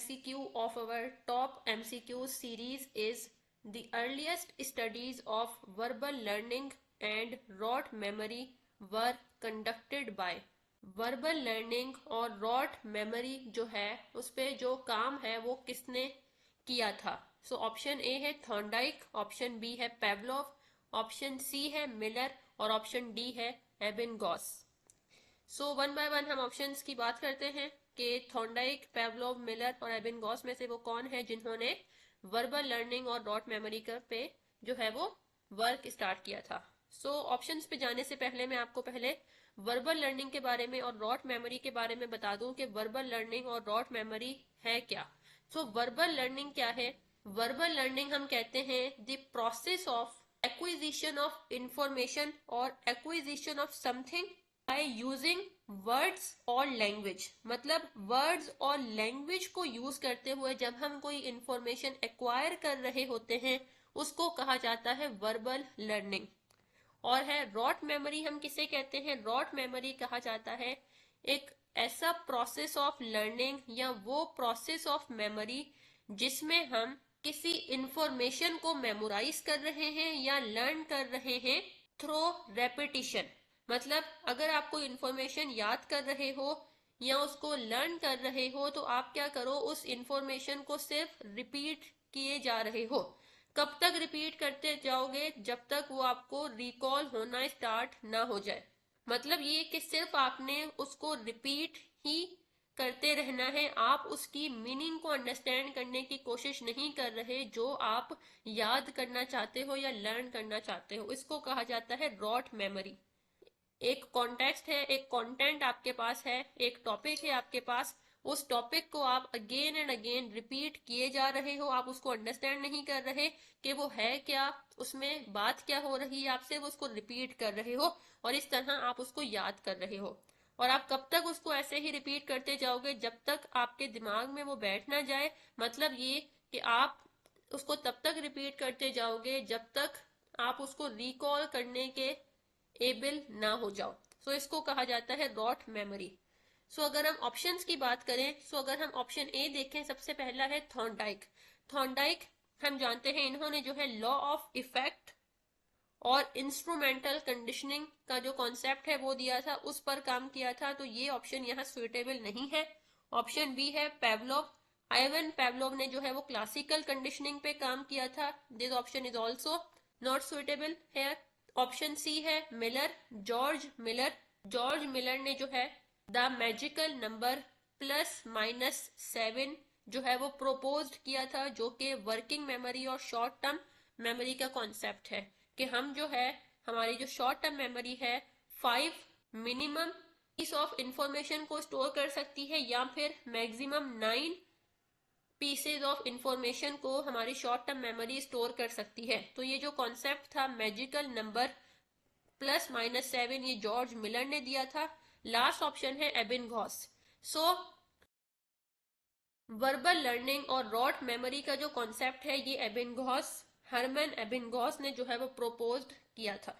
MCQ of our top MCQ series is the earliest studies of verbal learning and rote memory were conducted by। Verbal learning और rot memory जो है उस पे जो काम है वो किसने किया था। सो ऑप्शन ए है थॉर्नडाइक, ऑप्शन बी है पेवलोव, ऑप्शन सी है मिलर और ऑप्शन डी है एबिंगॉस। सो वन बाय वन हम ऑप्शंस की बात करते हैं कि थॉर्नडाइक, पेवलोव, मिलर और एबिंगॉस में से वो कौन है जिन्होंने वर्बल लर्निंग और रॉट मेमोरी पे जो है वो वर्क स्टार्ट किया था। सो ऑप्शंस पे जाने से पहले मैं आपको पहले वर्बल लर्निंग के बारे में और रॉट मेमोरी के बारे में बता दूं कि वर्बल लर्निंग और रॉट मेमोरी है क्या। सो वर्बल लर्निंग क्या है? वर्बल लर्निंग हम कहते हैं the process of acquisition of information और acquisition of something by using words और लैंग्वेज। मतलब वर्ड्स और लैंग्वेज को यूज करते हुए जब हम कोई इंफॉर्मेशन एक्वायर कर रहे होते हैं उसको कहा जाता है वर्बल लर्निंग। और है रॉट मेमोरी, हम किसे कहते हैं? रॉट मेमोरी कहा जाता है एक ऐसा प्रोसेस ऑफ लर्निंग या वो प्रोसेस ऑफ मेमोरी जिसमें हम किसी इंफॉर्मेशन को मेमोराइज कर रहे हैं या लर्न कर रहे हैं थ्रू रेपिटिशन। मतलब अगर आप कोई इंफॉर्मेशन याद कर रहे हो या उसको लर्न कर रहे हो तो आप क्या करो, उस इंफॉर्मेशन को सिर्फ रिपीट किए जा रहे हो। कब तक रिपीट करते जाओगे? जब तक वो आपको रिकॉल होना स्टार्ट ना हो जाए। मतलब ये कि सिर्फ आपने उसको रिपीट ही करते रहना है, आप उसकी मीनिंग को अंडरस्टैंड करने की कोशिश नहीं कर रहे जो आप याद करना चाहते हो या लर्न करना चाहते हो। इसको कहा जाता है रॉट मेमोरी। एक कॉन्टेक्स्ट है, एक कंटेंट आपके पास है, एक टॉपिक है आपके पास, उस टॉपिक को आप अगेन एंड अगेन रिपीट किए जा रहे हो, आप उसको अंडरस्टैंड नहीं कर रहे कि वो है क्या, उसमें बात क्या हो रही है, आप सिर्फ उसको रिपीट कर रहे हो और इस तरह आप उसको याद कर रहे हो। और आप कब तक उसको ऐसे ही रिपीट करते जाओगे? जब तक आपके दिमाग में वो बैठ ना जाए। मतलब ये कि आप उसको तब तक रिपीट करते जाओगे जब तक आप उसको रिकॉल करने के एबल ना हो जाओ। सो इसको कहा जाता है रॉट मेमोरी। सो अगर हम ऑप्शंस की बात करें, सो अगर हम ऑप्शन ए देखें, सबसे पहला है थॉर्नडाइक। थॉर्नडाइक हम जानते हैं इन्होंने जो है लॉ ऑफ इफेक्ट और इंस्ट्रूमेंटल कंडीशनिंग का जो कॉन्सेप्ट है वो दिया था, उस पर काम किया था। तो ये ऑप्शन यहाँ सुइटेबल नहीं है। ऑप्शन बी है पेवलोव। आइवन पेवलोव ने जो है वो क्लासिकल कंडीशनिंग पे काम किया था। This option is also not suitable है। ऑप्शन सी है Miller, George Miller. George Miller ने जो है द मैजिकल नंबर +-7 जो है वो प्रोपोज्ड किया था, जो कि वर्किंग मेमोरी और शॉर्ट टर्म मेमोरी का कॉन्सेप्ट है कि हम जो है हमारी जो शॉर्ट टर्म मेमोरी है 5 मिनिमम पीस ऑफ इंफॉर्मेशन को स्टोर कर सकती है या फिर मैक्सिमम 9 पीसेज ऑफ इंफॉर्मेशन को हमारी शॉर्ट टर्म मेमोरी स्टोर कर सकती है। तो ये जो कॉन्सेप्ट था मैजिकल नंबर +-7 ये जॉर्ज मिलर ने दिया था। लास्ट ऑप्शन है एबिंगॉस। सो वर्बल लर्निंग और रॉट मेमोरी का जो कॉन्सेप्ट है ये एबिंगॉस, हरमन एबिंगॉस ने जो है वो प्रोपोज्ड किया था।